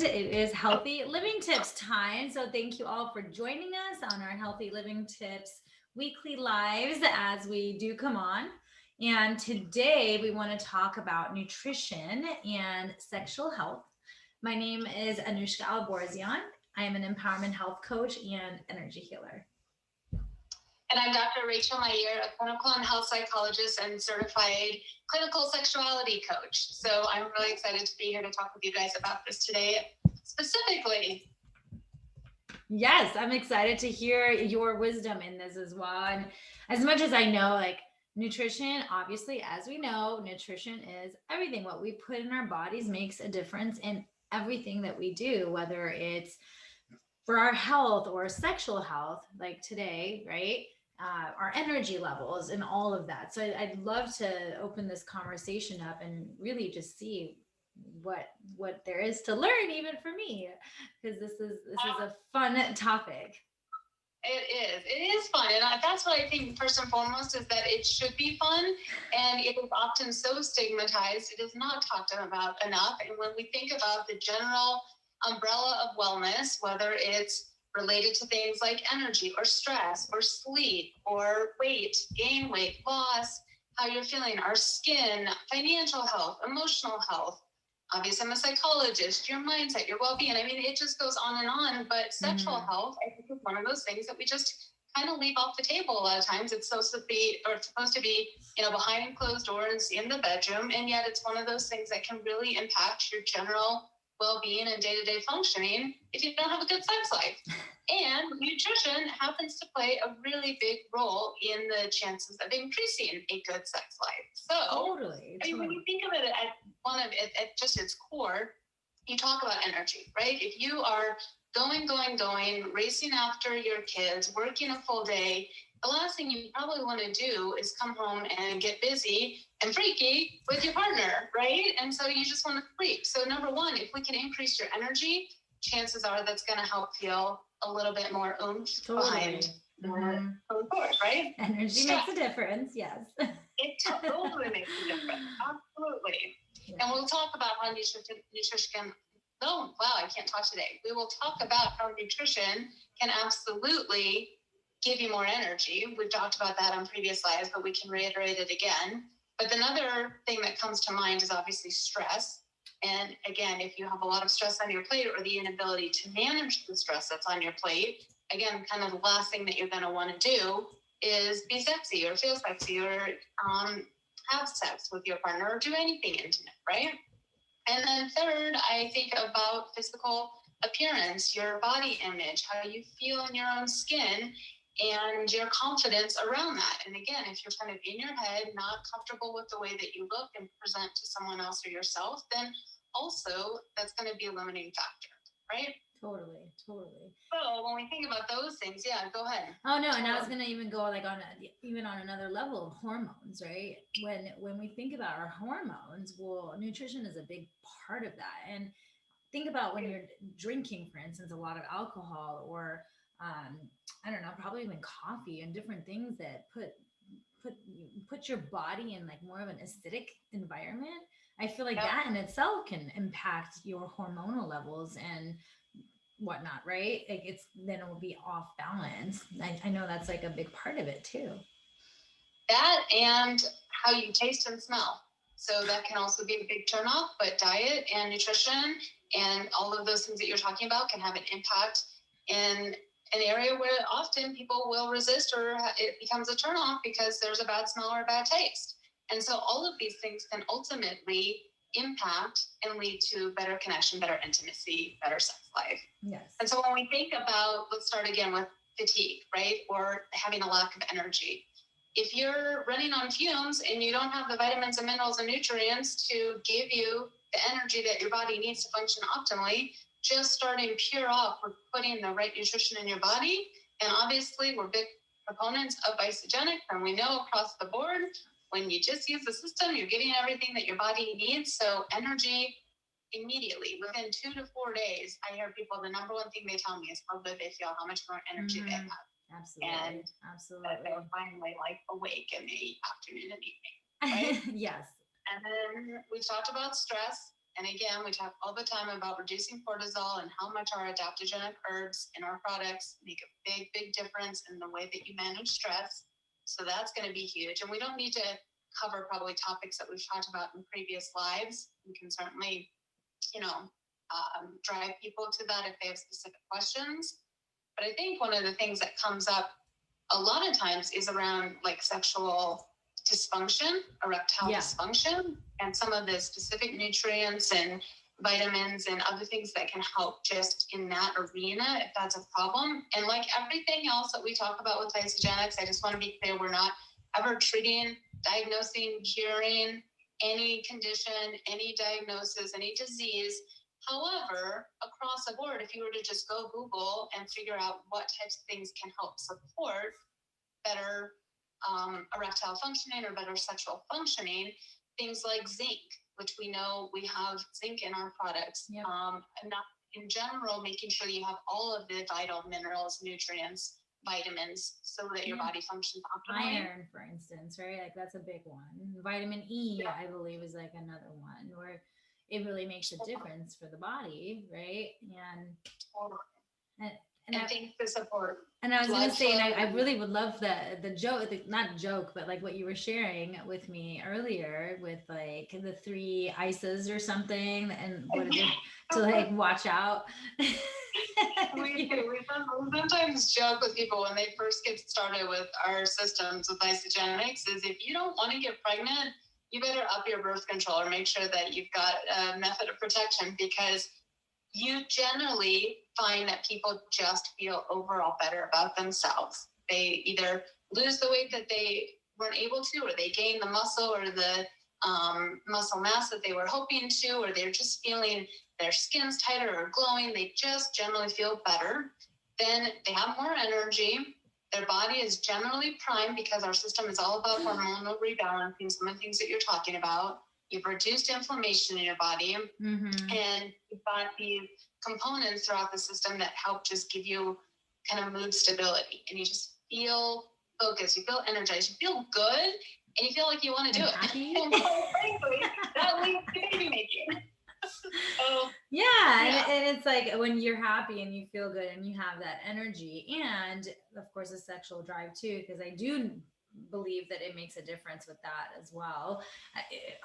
and it is Healthy Living Tips time. So thank you all for joining us on our Healthy Living Tips weekly lives as we do come on. And today we want to talk about nutrition and sexual health. My name is Anuschka Alborzian. I am an empowerment health coach and energy healer. And I'm Dr. Rachael Meir, a clinical and health psychologist and certified clinical sexuality coach. So I'm really excited to be here to talk with you guys about this today specifically. Yes, I'm excited to hear your wisdom in this as well. And as much as I know, like nutrition, obviously, as we know, nutrition is everything. What we put in our bodies makes a difference in everything that we do, whether it's for our health or sexual health, like today, right? Our energy levels and all of that. So I'd love to open this conversation up and really just see what there is to learn, even for me, because this is a fun topic. It is fun, and that's what I think first and foremost is that it should be fun, and it is often so stigmatized. It is not talked about enough, and when we think about the general umbrella of wellness, whether it's related to things like energy or stress or sleep or weight, gain weight, loss, how you're feeling, our skin, financial health, emotional health. Obviously, I'm a psychologist, your mindset, your well-being. I mean, it just goes on and on. But sexual health, I think, is one of those things that we just kind of leave off the table a lot of times. It's supposed to be, behind closed doors in the bedroom. And yet it's one of those things that can really impact your general well-being and day-to-day functioning if you don't have a good sex life. And nutrition happens to play a really big role in the chances of increasing a good sex life. So, Totally. I mean, when you think of it at just its core, you talk about energy, right? If you are going, racing after your kids, working a full day, the last thing you probably want to do is come home and get busy and freaky with your partner, right? And so you just want to sleep. So number one, if we can increase your energy, chances are that's going to help feel a little bit more oomph behind the course, right? Energy makes a difference, yes. It totally makes a difference, absolutely. Yeah. And we'll talk about how nutrition can, oh, wow, I can't talk today. We will talk about how nutrition can absolutely give you more energy. We've talked about that on previous slides, but we can reiterate it again. But another thing that comes to mind is obviously stress. And again, if you have a lot of stress on your plate or the inability to manage the stress that's on your plate, again, kind of the last thing that you're going to want to do is be sexy or feel sexy or have sex with your partner or do anything intimate, right? And then third, I think about physical appearance, your body image, how you feel in your own skin, and your confidence around that. And again, if you're kind of in your head, not comfortable with the way that you look and present to someone else or yourself, then also that's going to be a limiting factor, right? Totally. So when we think about those things, yeah, go ahead. Oh no, and I was gonna even go like even on another level of hormones, right? When we think about our hormones, well, nutrition is a big part of that. And think about when you're drinking, for instance, a lot of alcohol or I don't know, probably even coffee and different things that put your body in like more of an acidic environment. I feel like that in itself can impact your hormonal levels and whatnot, right? Like then it will be off balance. I know that's like a big part of it too. That and how you taste and smell. So that can also be a big turnoff, but diet and nutrition and all of those things that you're talking about can have an impact in an area where often people will resist or it becomes a turnoff because there's a bad smell or a bad taste. And so all of these things can ultimately impact and lead to better connection, better intimacy, better sex life. Yes. And so when we think about, let's start again with fatigue, right? Or having a lack of energy. If you're running on fumes and you don't have the vitamins and minerals and nutrients to give you the energy that your body needs to function optimally, just starting pure off with putting the right nutrition in your body. And obviously we're big proponents of isogenic, and we know across the board, when you just use the system, you're getting everything that your body needs. So energy immediately, within 2 to 4 days, I hear people, the number one thing they tell me is how good they feel, how much more energy they have. Absolutely. That they're finally like awake in the afternoon and evening, right? Yes. And then we talked about stress. And again, we talk all the time about reducing cortisol and how much our adaptogenic herbs in our products make a big, big difference in the way that you manage stress. So that's going to be huge. And we don't need to cover probably topics that we've talked about in previous lives. We can certainly, drive people to that if they have specific questions. But I think one of the things that comes up a lot of times is around like sexual dysfunction, erectile dysfunction, and some of the specific nutrients and vitamins and other things that can help just in that arena if that's a problem. And like everything else that we talk about with isogenics, I just want to be clear, we're not ever treating, diagnosing, curing any condition, any diagnosis, any disease. However, across the board, if you were to just go Google and figure out what types of things can help support better erectile functioning or better sexual functioning, things like zinc, which we know we have zinc in our products. Yep. And not in general, making sure you have all of the vital minerals, nutrients, vitamins, so that your body functions optimally. Iron, for instance, right? Like that's a big one. Vitamin E, I believe, is like another one where it really makes a difference for the body, right? And I think the support. And I was going to say, and I really would love the joke, not joke, but like what you were sharing with me earlier with like the 3 ISAs or something, and what is it to like watch out. We sometimes joke with people when they first get started with our systems with isogenics is if you don't want to get pregnant, you better up your birth control or make sure that you've got a method of protection, because you generally find that people just feel overall better about themselves. They either lose the weight that they weren't able to, or they gain the muscle or the muscle mass that they were hoping to, or they're just feeling their skin's tighter or glowing. They just generally feel better. Then they have more energy. Their body is generally primed because our system is all about hormonal rebalancing, some of the things that you're talking about. You've reduced inflammation in your body, and you've got these components throughout the system that help just give you kind of mood stability, and you just feel focused, you feel energized, you feel good, and you feel like you want to do it. And quite frankly, that leads to baby making. And it's like when you're happy and you feel good and you have that energy, and of course a sexual drive too, because I do believe that it makes a difference with that as well.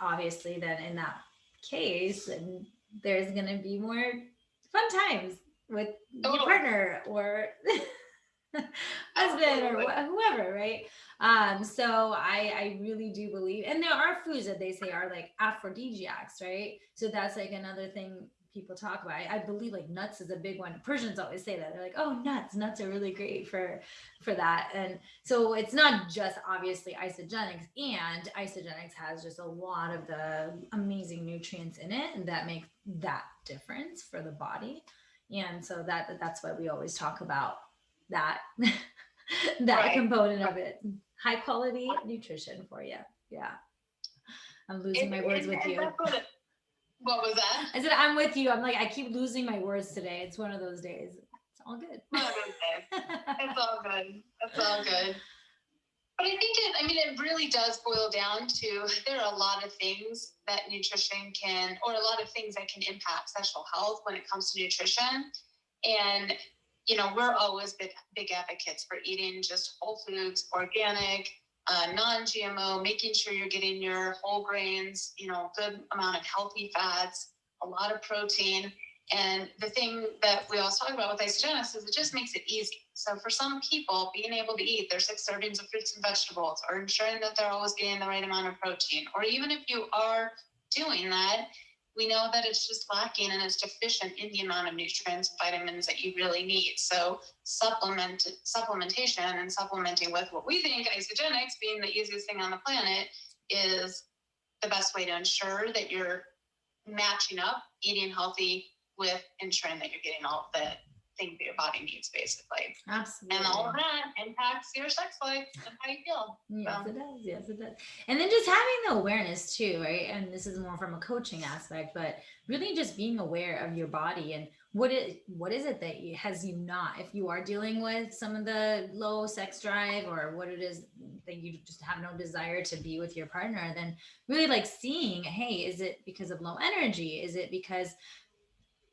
Obviously, then in that case, and there's going to be more fun times with your partner or husband or whoever, right? So I really do believe, and there are foods that they say are like aphrodisiacs, right? So that's like another thing people talk about. I believe like nuts is a big one. Persians always say that. They're like, oh, nuts are really great for that. And so it's not just obviously isogenics, and isogenics has just a lot of the amazing nutrients in it, and that make that difference for the body. And so that's why we always talk about that component of it. High quality nutrition for you. Yeah. I'm losing my words with you. What was that? I said, I'm with you. I'm like, I keep losing my words today. It's one of those days. It's all good. It's all good. It's all good. But I think it really does boil down to, there are a lot of things that nutrition can, or a lot of things that can impact sexual health when it comes to nutrition. And, we're always big advocates for eating just whole foods, organic, non-GMO, making sure you're getting your whole grains, good amount of healthy fats, a lot of protein. And the thing that we always talk about with isogenics is it just makes it easy. So for some people, being able to eat their 6 servings of fruits and vegetables, or ensuring that they're always getting the right amount of protein, or even if you are doing that, we know that it's just lacking and it's deficient in the amount of nutrients and vitamins that you really need. So supplementation and supplementing with what we think isogenics, being the easiest thing on the planet, is the best way to ensure that you're matching up eating healthy with ensuring that you're getting all the thing that your body needs, basically. Absolutely. And all of that impacts your sex life and how you feel. Yes, it does. Yes, it does. And then just having the awareness too, right? And this is more from a coaching aspect, but really just being aware of your body and what is it that has you not, if you are dealing with some of the low sex drive or what it is that you just have no desire to be with your partner, then really like seeing, hey, is it because of low energy? Is it because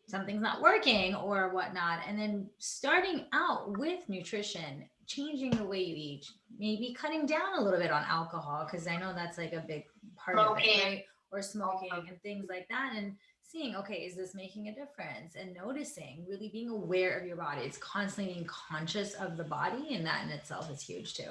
something's not working or whatnot? And then starting out with nutrition, changing the way you eat, maybe cutting down a little bit on alcohol, because I know that's like a big part of it, right? Or smoking and things like that. And seeing, okay, is this making a difference? And noticing, really being aware of your body. It's constantly being conscious of the body, and that in itself is huge too.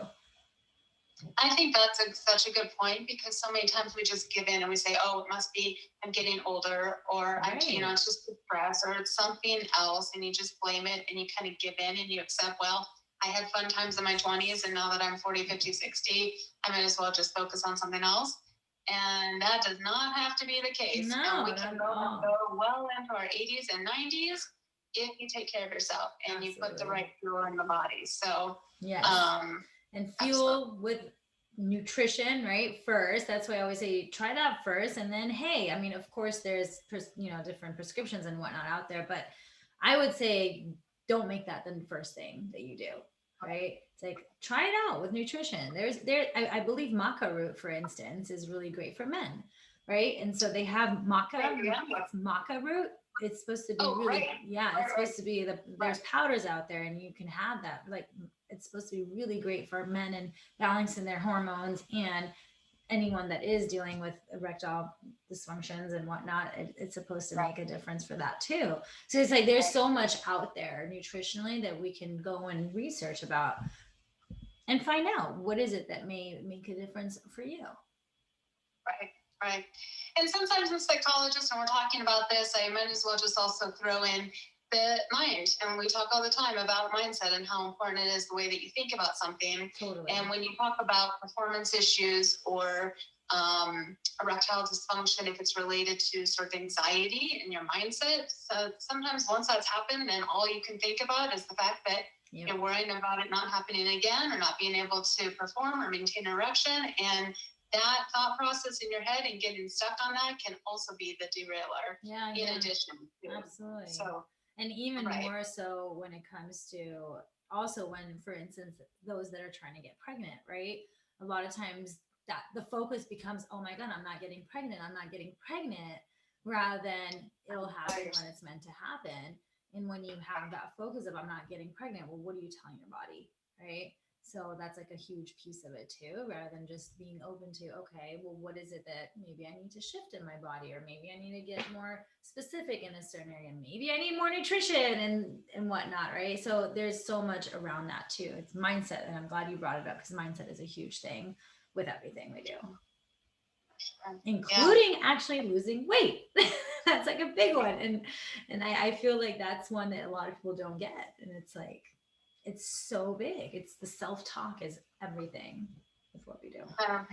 I think that's such a good point, because so many times we just give in and we say, oh, it must be I'm getting older, or I'm, it's just the stress, or it's something else, and you just blame it and you kind of give in and you accept, well, I had fun times in my 20s, and now that I'm 40, 50, 60, I might as well just focus on something else. And that does not have to be the case. No, and we can go well into our 80s and 90s if you take care of yourself and you put the right fuel in the body. So, yes. And fuel with nutrition, right? First, that's why I always say try that first. And then, hey, I mean, of course, there's, different prescriptions and whatnot out there, but I would say don't make that the first thing that you do, right? It's like, try it out with nutrition. I believe maca root, for instance, is really great for men, right? And so they have maca root. It's supposed to be it's supposed to be there's powders out there, and you can have that. Like, it's supposed to be really great for men and balancing their hormones, and anyone that is dealing with erectile dysfunctions and whatnot, it's supposed to make a difference for that too. So it's like there's so much out there nutritionally that we can go and research about and find out what is it that may make a difference for you. Right. And sometimes as psychologists, when we're talking about this, I might as well just also throw in the mind. And we talk all the time about mindset and how important it is the way that you think about something. Totally. And when you talk about performance issues or erectile dysfunction, if it's related to sort of anxiety in your mindset, so sometimes once that's happened, then all you can think about is the fact that you're worrying about it not happening again, or not being able to perform or maintain erection. And that thought process in your head and getting stuck on that can also be the derailer. In addition to. Absolutely. So, and even more so when it comes to also when, for instance, those that are trying to get pregnant, right? A lot of times that the focus becomes, oh my God, I'm not getting pregnant, rather than it'll happen when it's meant to happen. And when you have that focus of I'm not getting pregnant, well, what are you telling your body, right? So that's like a huge piece of it too, rather than just being open to, okay, well, what is it that maybe I need to shift in my body, or maybe I need to get more specific in a certain area. Maybe I need more nutrition and whatnot, right? So there's so much around that too. It's mindset. And I'm glad you brought it up, because mindset is a huge thing with everything we do, including actually losing weight. That's like a big one. And I feel like that's one that a lot of people don't get. And it's like, it's so big. It's the self-talk is everything with what we do. 100%.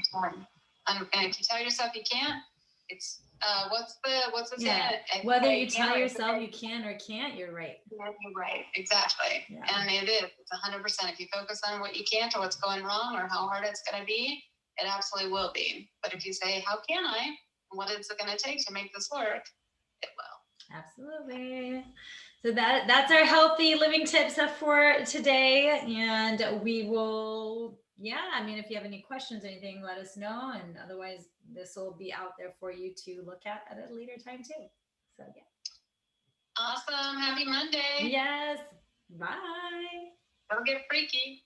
And if you tell yourself you can't, it's what's the saying? Whether you tell yourself you can or can't, you're right. Yeah, you're right. Exactly. Yeah. And it is. It's 100%. If you focus on what you can't or what's going wrong or how hard it's going to be, it absolutely will be. But if you say, how can I? What is it going to take to make this work? It will. Absolutely. So that's our healthy living tips for today. And we will, if you have any questions or anything, let us know. And otherwise, this will be out there for you to look at a later time too. So, yeah. Awesome. Happy Monday. Yes. Bye. Don't get freaky.